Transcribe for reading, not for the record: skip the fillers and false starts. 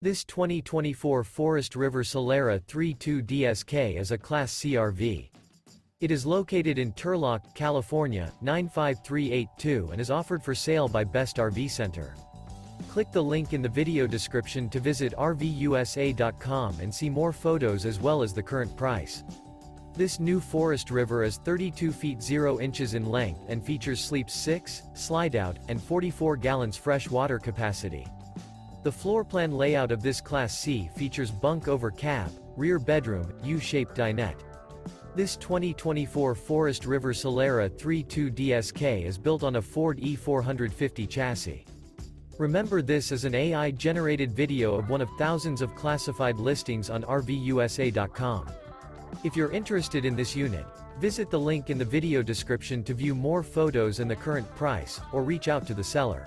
This 2024 Forest River Solera 3.2 DSK is a Class C RV. It is located in Turlock, California, 95382 and is offered for sale by Best RV Center. Click the link in the video description to visit RVUSA.com and see more photos as well as the current price. This new Forest River is 32 feet 0 inches in length and features sleeps 6, Slideout, and 44 gallons fresh water capacity. The floor plan layout of this Class C features bunk over cab, rear bedroom, U-shaped dinette. This 2024 Forest River Solera 3.2 DSK is built on a Ford E450 chassis. Remember, this is an AI-generated video of one of thousands of classified listings on RVUSA.com. If you're interested in this unit, visit the link in the video description to view more photos and the current price, or reach out to the seller.